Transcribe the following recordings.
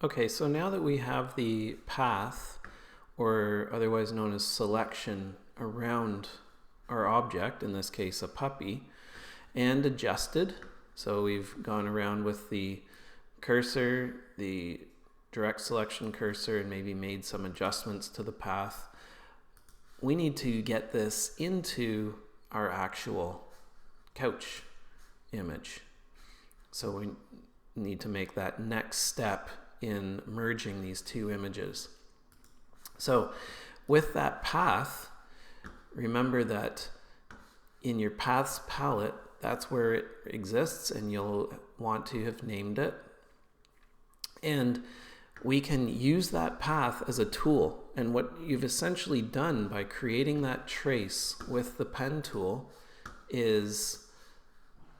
Okay, so now that we have the path, or otherwise known as selection, around our object, in this case a puppy, and adjusted, so we've gone around with the cursor, the direct selection cursor, and maybe made some adjustments to the path, we need to get this into our actual couch image. So we need to make that next step in merging these two images. So with that path, remember that in your paths palette, that's where it exists, and you'll want to have named it. And we can use that path as a tool. And what you've essentially done by creating that trace with the pen tool is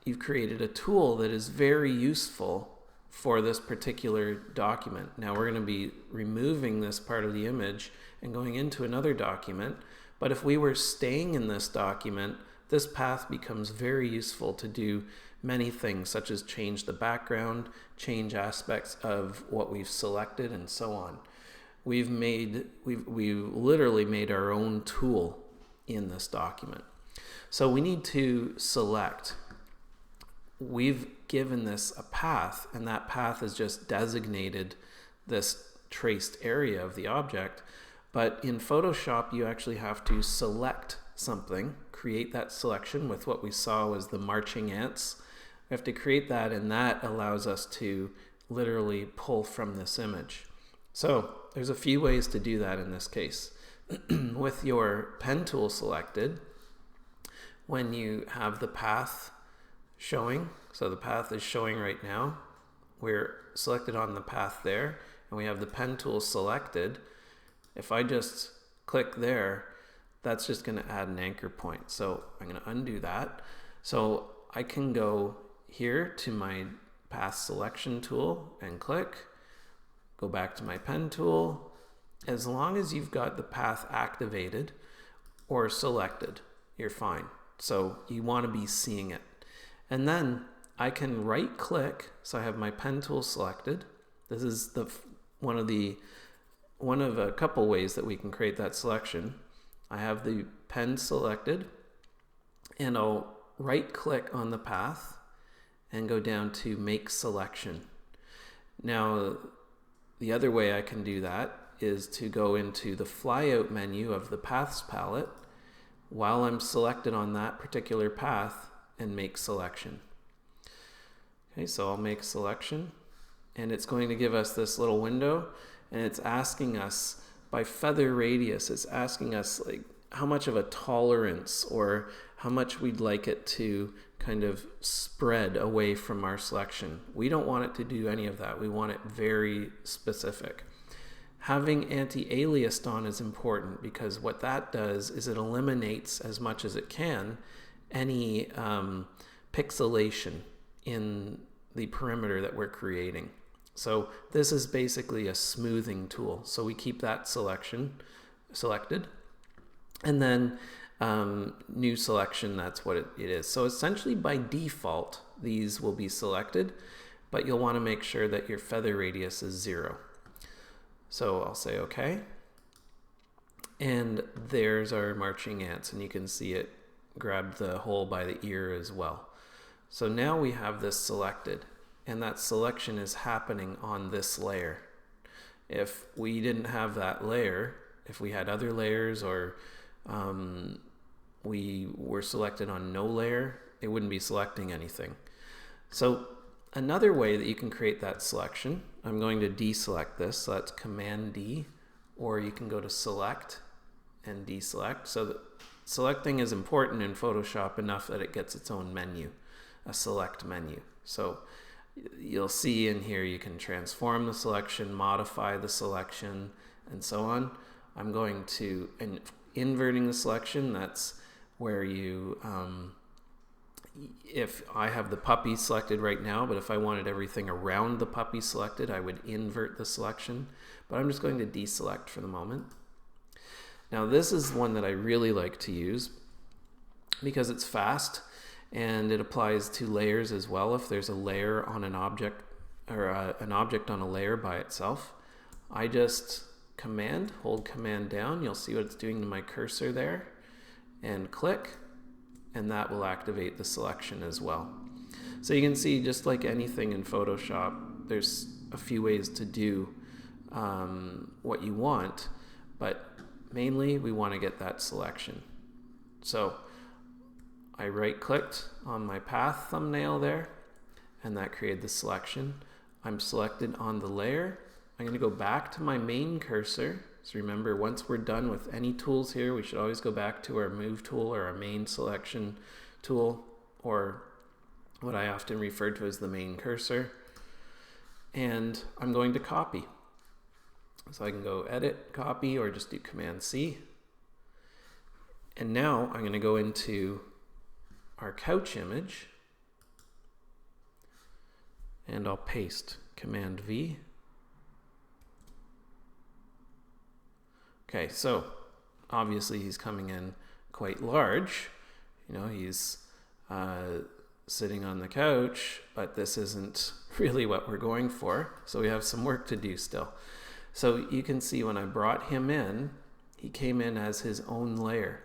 you've created a tool that is very useful for this particular document. Now we're going to be removing this part of the image and going into another document. But if we were staying in this document, this path becomes very useful to do many things, such as change the background, change aspects of what we've selected, and so on. We've literally made our own tool in this document. So we need to select. We've given this a path, and that path has just designated this traced area of the object. But in Photoshop, you actually have to select something, create that selection with what we saw was the marching ants. We have to create that, and that allows us to literally pull from this image. So there's a few ways to do that in this case. With your pen tool selected, when you have the path showing, so the path is showing right now, we're selected on the path there, and we have the pen tool selected. If I just click there, that's just going to add an anchor point. So I'm going to undo that. So I can go here to my path selection tool and click, go back to my pen tool. As long as you've got the path activated or selected, you're fine. So you want to be seeing it. And then I can right click, so I have my pen tool selected. This is one of a couple ways that we can create that selection. I have the pen selected, and I'll right click on the path and go down to make selection. Now, the other way I can do that is to go into the flyout menu of the paths palette while I'm selected on that particular path and make selection. Okay, so I'll make selection, and it's going to give us this little window, and it's asking us by feather radius, it's asking us like how much of a tolerance or how much we'd like it to kind of spread away from our selection. We don't want it to do any of that. We want it very specific. Having anti-aliased on is important because what that does is it eliminates as much as it can any pixelation in the perimeter that we're creating. So this is basically a smoothing tool. So we keep that selection selected, and then new selection, that's what it is. So essentially by default, these will be selected, but you'll want to make sure that your feather radius is 0. So I'll say OK. And there's our marching ants, and you can see it grabbed the hole by the ear as well. So now we have this selected, and that selection is happening on this layer. If we didn't have that layer, if we had other layers, or we were selected on no layer, it wouldn't be selecting anything. So another way that you can create that selection, I'm going to deselect this, so that's Command D, or you can go to Select and deselect. So selecting is important in Photoshop enough that it gets its own menu, a select menu. So you'll see in here you can transform the selection, modify the selection, and so on. I'm going to, inverting the selection, that's where you, if I have the puppy selected right now, but if I wanted everything around the puppy selected, I would invert the selection. But I'm just going to deselect for the moment. Now this is one that I really like to use because it's fast, and it applies to layers as well. If there's a layer on an object or an object on a layer by itself, I just hold command down. You'll see what it's doing to my cursor there, and click, and that will activate the selection as well. So you can see, just like anything in Photoshop, there's a few ways to do what you want, but mainly we want to get that selection. So I right-clicked on my path thumbnail there, and that created the selection. I'm selected on the layer. I'm going to go back to my main cursor. So remember, once we're done with any tools here, we should always go back to our move tool or our main selection tool, or what I often refer to as the main cursor. And I'm going to copy. So I can go edit, copy, or just do Command C. And now I'm going to go into our couch image, and I'll paste Command V. Okay, so obviously he's coming in quite large. You know, he's sitting on the couch, but this isn't really what we're going for. So we have some work to do still. So you can see when I brought him in, he came in as his own layer.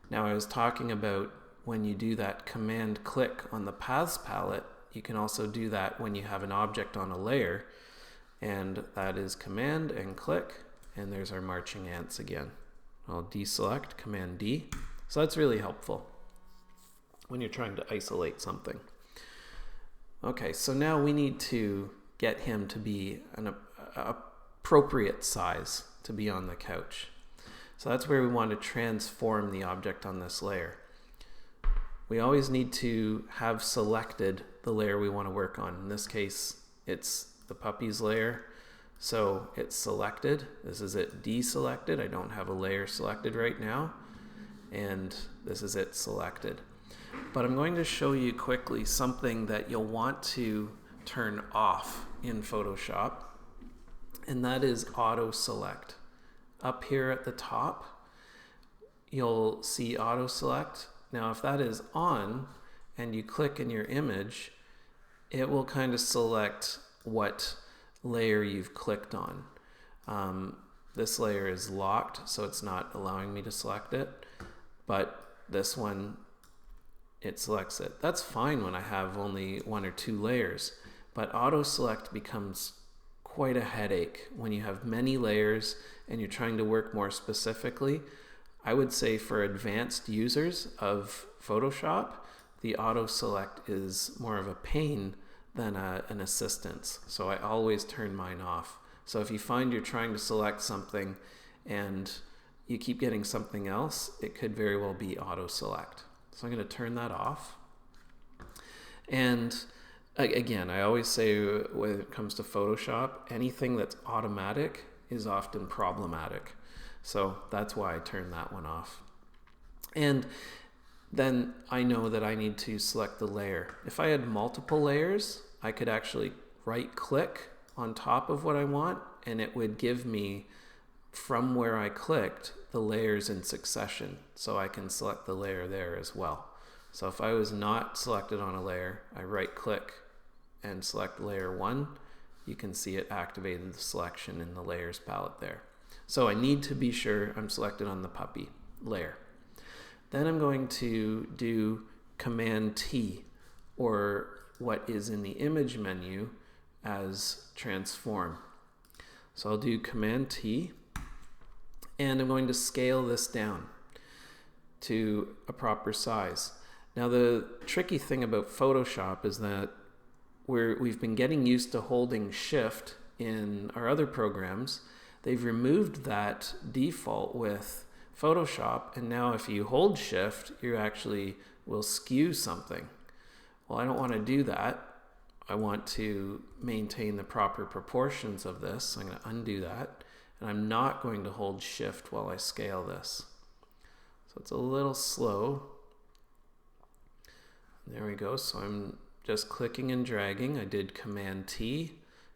Now I was talking about when you do that command click on the paths palette, you can also do that when you have an object on a layer, and that is command and click, and there's our marching ants again. I'll deselect, Command D. So that's really helpful when you're trying to isolate something. Okay, so now we need to get him to be an appropriate size to be on the couch. So that's where we want to transform the object on this layer. We always need to have selected the layer we want to work on. In this case, it's the puppies layer. So it's selected. This is it deselected. I don't have a layer selected right now. And this is it selected. But I'm going to show you quickly something that you'll want to turn off in Photoshop, and that is Autoselect. Up here at the top, you'll see Autoselect. Now, if that is on and you click in your image, it will kind of select what layer you've clicked on. This layer is locked, so it's not allowing me to select it, but this one, it selects it. That's fine when I have only one or two layers, but auto select becomes quite a headache when you have many layers and you're trying to work more specifically. I would say for advanced users of Photoshop, the auto select is more of a pain than an assistance. So I always turn mine off. So if you find you're trying to select something and you keep getting something else, it could very well be auto select. So I'm going to turn that off. And again, I always say when it comes to Photoshop, anything that's automatic is often problematic. So that's why I turn that one off. And then I know that I need to select the layer. If I had multiple layers, I could actually right click on top of what I want, and it would give me from where I clicked the layers in succession, so I can select the layer there as well. So if I was not selected on a layer, I right click and select layer 1, you can see it activated the selection in the layers palette there. So I need to be sure I'm selected on the puppy layer. Then I'm going to do Command T, or what is in the image menu as transform. So I'll do Command T, and I'm going to scale this down to a proper size. Now the tricky thing about Photoshop is that we've been getting used to holding Shift in our other programs. They've removed that default with Photoshop, and now if you hold Shift, you actually will skew something. Well, I don't want to do that. I want to maintain the proper proportions of this, so I'm going to undo that. And I'm not going to hold Shift while I scale this. So it's a little slow. There we go. So I'm just clicking and dragging. I did Command T,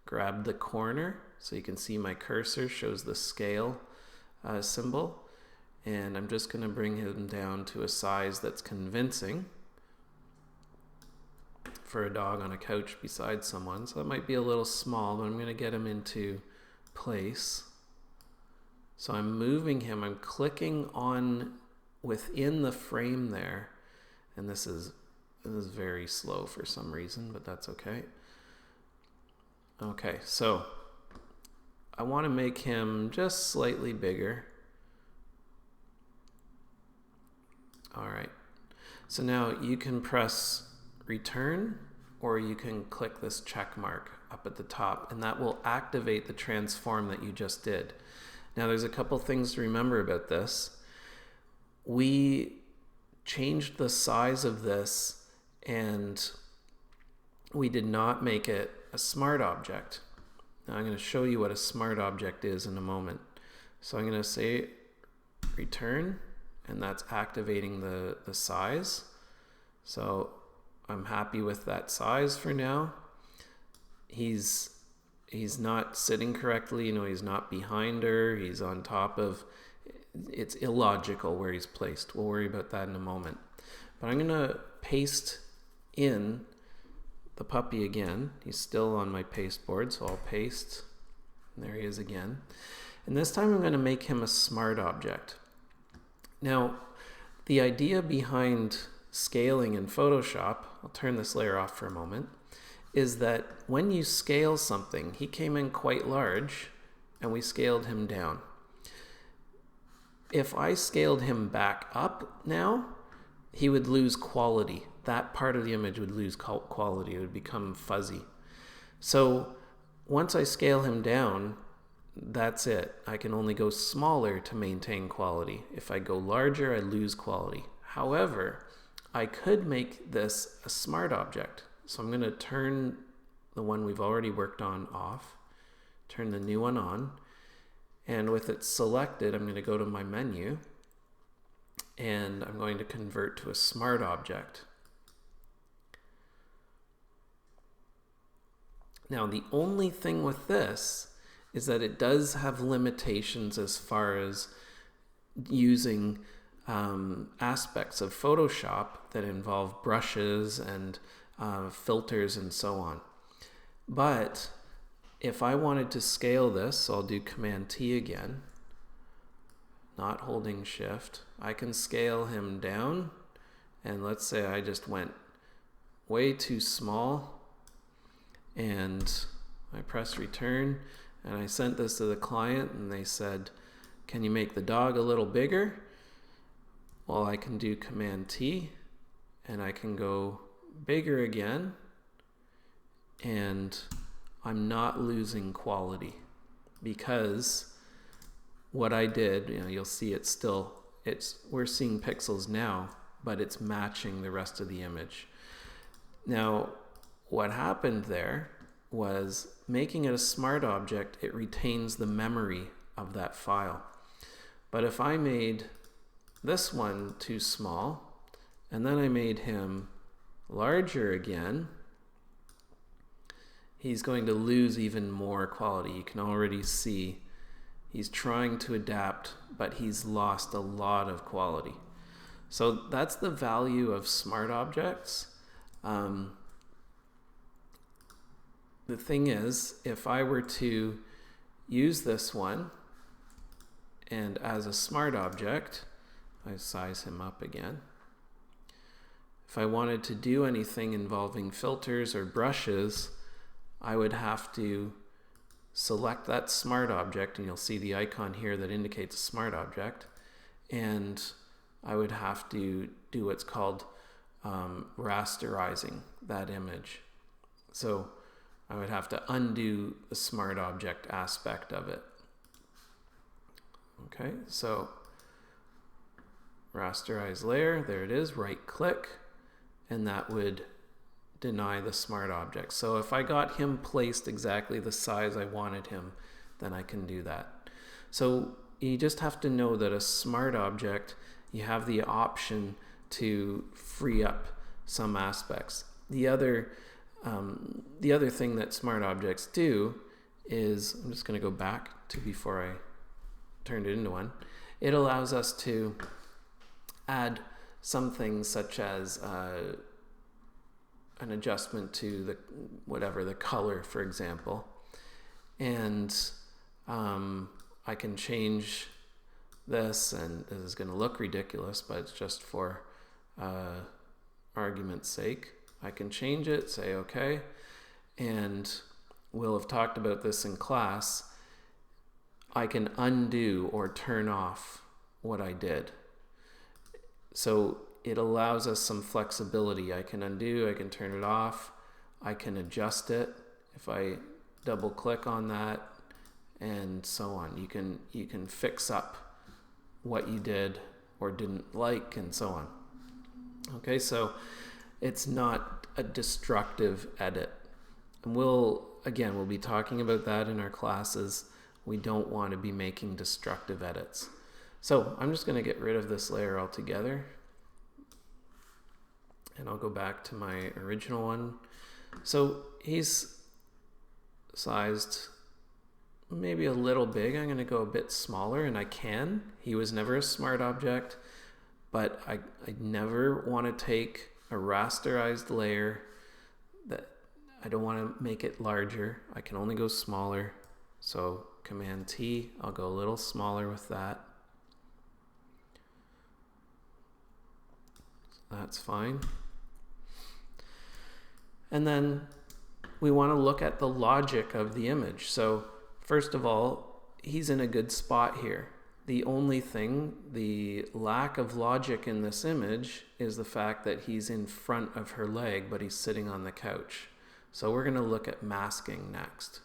grabbed the corner, so you can see my cursor shows the scale symbol. And I'm just going to bring him down to a size that's convincing. for a dog on a couch beside someone. So that might be a little small, but I'm going to get him into place. So I'm moving him, I'm clicking on within the frame there, and this is very slow for some reason, but that's okay. Okay, so I want to make him just slightly bigger. All right, so now you can press return, or you can click this check mark up at the top, and that will activate the transform that you just did. Now there's a couple things to remember about this. We changed the size of this and we did not make it a smart object. Now I'm going to show you what a smart object is in a moment. So I'm going to say return, and that's activating the size. So I'm happy with that size for now. He's not sitting correctly, you know, he's not behind her, he's on top of, it's illogical where he's placed. We'll worry about that in a moment. But I'm gonna paste in the puppy again. He's still on my paste board, so I'll paste, and there he is again. And this time I'm gonna make him a smart object. Now, the idea behind scaling in Photoshop, I'll turn this layer off for a moment, is that when you scale something, he came in quite large and we scaled him down. If I scaled him back up now, he would lose quality. That part of the image would lose quality. It would become fuzzy. So once I scale him down, that's it. I can only go smaller to maintain quality. If I go larger, I lose quality. However, I could make this a smart object. So I'm going to turn the one we've already worked on off, turn the new one on, and with it selected, I'm going to go to my menu, and I'm going to convert to a smart object. Now, the only thing with this is that it does have limitations as far as using aspects of Photoshop that involve brushes and filters and so on. But if I wanted to scale this, so I'll do Command T again, not holding Shift, I can scale him down, and let's say I just went way too small, and I press return, and I sent this to the client, and they said, can you make the dog a little bigger? Well, I can do Command T, and I can go bigger again, and I'm not losing quality because what I did, you know, you'll see it's still, we're seeing pixels now, but it's matching the rest of the image. Now, what happened there was making it a smart object, it retains the memory of that file. But if I made this one too small, and then I made him larger again, he's going to lose even more quality. You can already see he's trying to adapt, but he's lost a lot of quality. So that's the value of smart objects. The thing is, if I were to use this one, and as a smart object, I size him up again. If I wanted to do anything involving filters or brushes, I would have to select that smart object, and you'll see the icon here that indicates a smart object, and I would have to do what's called rasterizing that image. So I would have to undo the smart object aspect of it. Okay, so rasterize layer, there it is, right click, and that would deny the smart object. So if I got him placed exactly the size I wanted him, then I can do that. So you just have to know that a smart object, you have the option to free up some aspects. The other thing that smart objects do is, I'm just going to go back to before I turned it into one. It allows us to add some things such as an adjustment to the the color, for example. And I can change this, and this is going to look ridiculous, but it's just for argument's sake. I can change it, say okay, and we'll have talked about this in class. I can undo or turn off what I did. So it allows us some flexibility. I can undo, I can turn it off, I can adjust it if I double click on that, and so on. You can fix up what you did or didn't like, and so on. Okay, so it's not a destructive edit. And we'll be talking about that in our classes. We don't want to be making destructive edits. So I'm just going to get rid of this layer altogether. And I'll go back to my original one. So he's sized maybe a little big. I'm going to go a bit smaller, and I can. He was never a smart object, but I never want to take a rasterized layer that I don't want to make it larger. I can only go smaller. So Command T, I'll go a little smaller with that. That's fine. And then we want to look at the logic of the image. So first of all, he's in a good spot here. The only thing, the lack of logic in this image, is the fact that he's in front of her leg, but he's sitting on the couch. So we're going to look at masking next.